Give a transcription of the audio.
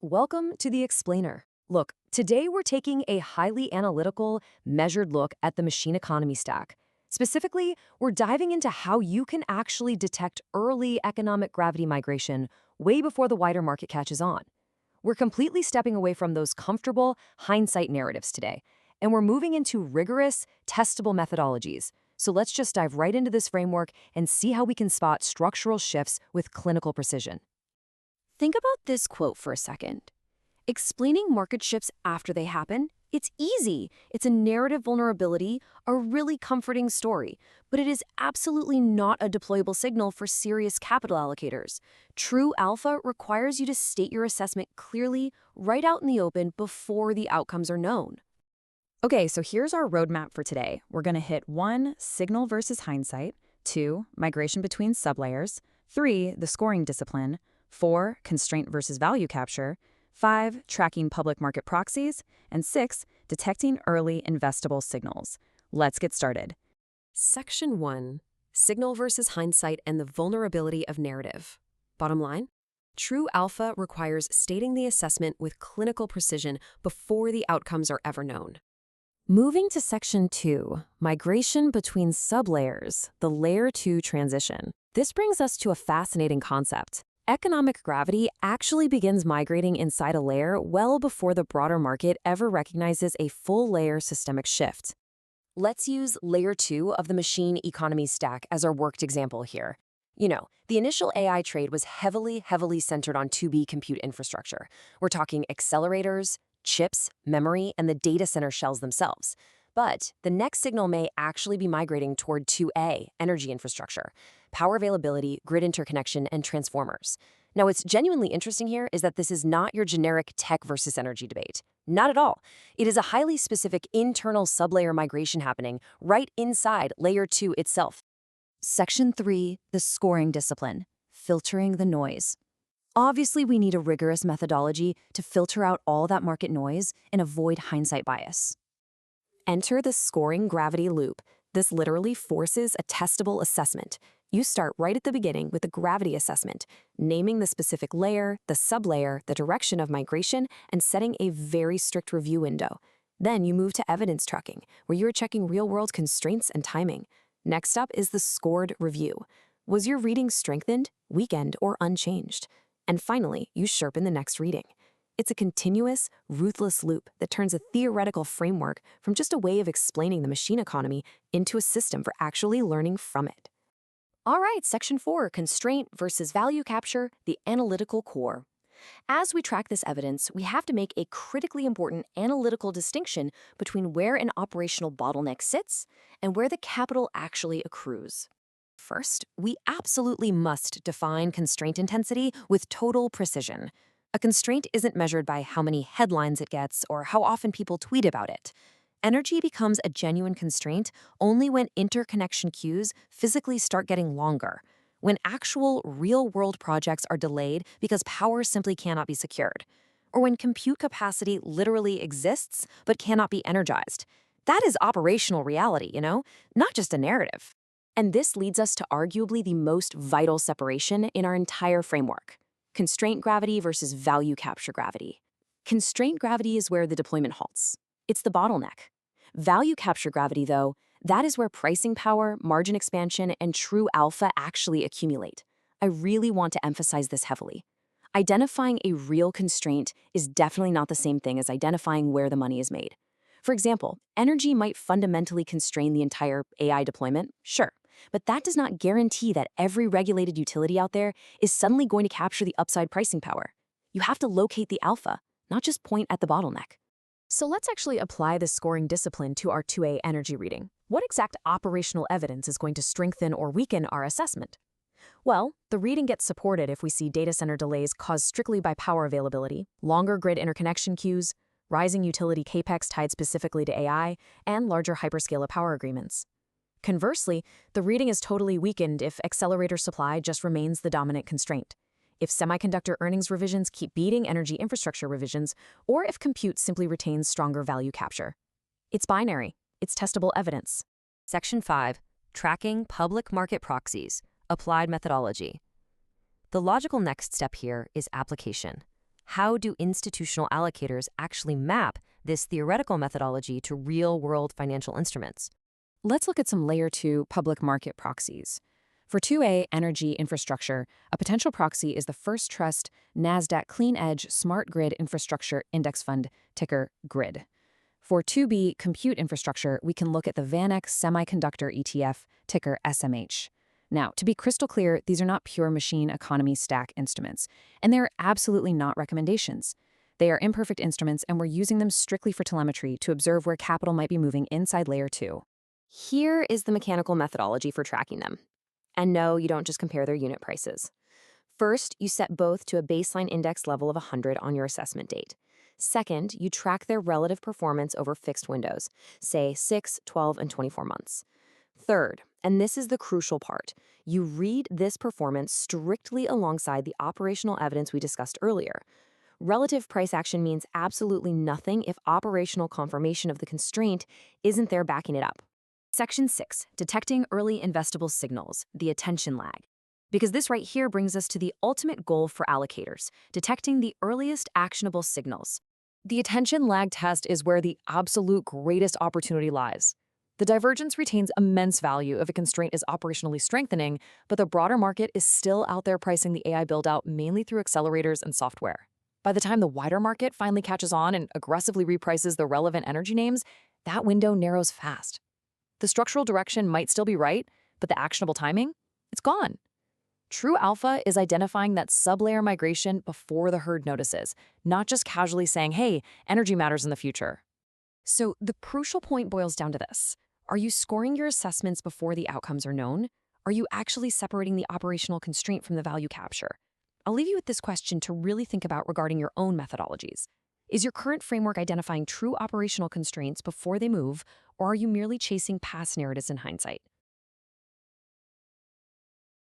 Welcome to the Explainer. Look, today we're taking a highly analytical, measured look at the machine economy stack. Specifically, we're diving into how you can actually detect early economic gravity migration way before the wider market catches on. We're completely stepping away from those comfortable hindsight narratives today, and we're moving into rigorous, testable methodologies. So let's just dive right into this framework and see how we can spot structural shifts with clinical precision. Think about this quote for a second. Explaining market shifts after they happen, it's easy. It's a narrative vulnerability, a really comforting story, but it is absolutely not a deployable signal for serious capital allocators. True alpha requires you to state your assessment clearly, right out in the open before the outcomes are known. Okay, so here's our roadmap for today. We're going to hit 1, signal versus hindsight, 2, migration between sublayers, 3, the scoring discipline, 4, constraint versus value capture, 5, tracking public market proxies, and 6, detecting early investable signals. Let's get started. Section 1. Signal versus hindsight and the vulnerability of narrative. Bottom line, true alpha requires stating the assessment with clinical precision before the outcomes are ever known. Moving to Section 2, migration between sublayers, the Layer 2 transition. This brings us to a fascinating concept. Economic gravity actually begins migrating inside a layer well before the broader market ever recognizes a full-layer systemic shift. Let's use Layer 2 of the machine economy stack as our worked example here. The initial AI trade was heavily centered on 2B compute infrastructure. We're talking accelerators, chips, memory, and the data center shells themselves. But the next signal may actually be migrating toward 2A, energy infrastructure, power availability, grid interconnection, and transformers. Now, what's genuinely interesting here is that this is not your generic tech versus energy debate. Not at all. It is a highly specific internal sublayer migration happening right inside Layer 2 itself. Section 3, the scoring discipline, filtering the noise. Obviously, we need a rigorous methodology to filter out all that market noise and avoid hindsight bias. Enter the scoring gravity loop. This literally forces a testable assessment. You start right at the beginning with the gravity assessment, naming the specific layer, the sublayer, the direction of migration, and setting a very strict review window. Then you move to evidence tracking, where you're checking real-world constraints and timing. Next up is the scored review. Was your reading strengthened, weakened, or unchanged? And finally, you sharpen the next reading. It's a continuous, ruthless loop that turns a theoretical framework from just a way of explaining the machine economy into a system for actually learning from it. All right, Section 4, Constraint versus Value Capture, the analytical core. As we track this evidence, we have to make a critically important analytical distinction between where an operational bottleneck sits and where the capital actually accrues. First, we absolutely must define constraint intensity with total precision. A constraint isn't measured by how many headlines it gets or how often people tweet about it. Energy becomes a genuine constraint only when interconnection queues physically start getting longer, when actual real-world projects are delayed because power simply cannot be secured, or when compute capacity literally exists but cannot be energized. That is operational reality, not just a narrative. And this leads us to arguably the most vital separation in our entire framework. Constraint gravity versus value capture gravity. Constraint gravity is where the deployment halts. It's the bottleneck. Value capture gravity, though, that is where pricing power, margin expansion, and true alpha actually accumulate. I really want to emphasize this heavily. Identifying a real constraint is definitely not the same thing as identifying where the money is made. For example, energy might fundamentally constrain the entire AI deployment, sure. But that does not guarantee that every regulated utility out there is suddenly going to capture the upside pricing power. You have to locate the alpha, not just point at the bottleneck. So let's actually apply this scoring discipline to our 2A energy reading. What exact operational evidence is going to strengthen or weaken our assessment? Well, the reading gets supported if we see data center delays caused strictly by power availability, longer grid interconnection queues, rising utility capex tied specifically to AI, and larger hyperscaler power agreements. Conversely, the reading is totally weakened if accelerator supply just remains the dominant constraint, if semiconductor earnings revisions keep beating energy infrastructure revisions, or if compute simply retains stronger value capture. It's binary. It's testable evidence. Section 5. Tracking public market proxies. Applied methodology. The logical next step here is application. how do institutional allocators actually map this theoretical methodology to real-world financial instruments? Let's look at some Layer 2 public market proxies. For 2A energy infrastructure, a potential proxy is the First Trust NASDAQ Clean Edge Smart Grid Infrastructure Index Fund, ticker GRID. For 2B compute infrastructure, we can look at the VanEck Semiconductor ETF, ticker SMH. Now, to be crystal clear, these are not pure machine economy stack instruments, and they're absolutely not recommendations. They are imperfect instruments, and we're using them strictly for telemetry to observe where capital might be moving inside Layer 2. Here is the mechanical methodology for tracking them. And no, you don't just compare their unit prices. First, you set both to a baseline index level of 100 on your assessment date. Second, you track their relative performance over fixed windows, say 6, 12, and 24 months. Third, and this is the crucial part, you read this performance strictly alongside the operational evidence we discussed earlier. Relative price action means absolutely nothing if operational confirmation of the constraint isn't there backing it up. Section 6, detecting early investable signals, the attention lag. Because this right here brings us to the ultimate goal for allocators, detecting the earliest actionable signals. The attention lag test is where the absolute greatest opportunity lies. The divergence retains immense value if a constraint is operationally strengthening, but the broader market is still out there pricing the AI build-out mainly through accelerators and software. By the time the wider market finally catches on and aggressively reprices the relevant energy names, that window narrows fast. The structural direction might still be right, but the actionable timing? It's gone. True alpha is identifying that sublayer migration before the herd notices, not just casually saying, hey, energy matters in the future. So the crucial point boils down to this. Are you scoring your assessments before the outcomes are known? Are you actually separating the operational constraint from the value capture? I'll leave you with this question to really think about regarding your own methodologies. Is your current framework identifying true operational constraints before they move, or are you merely chasing past narratives in hindsight?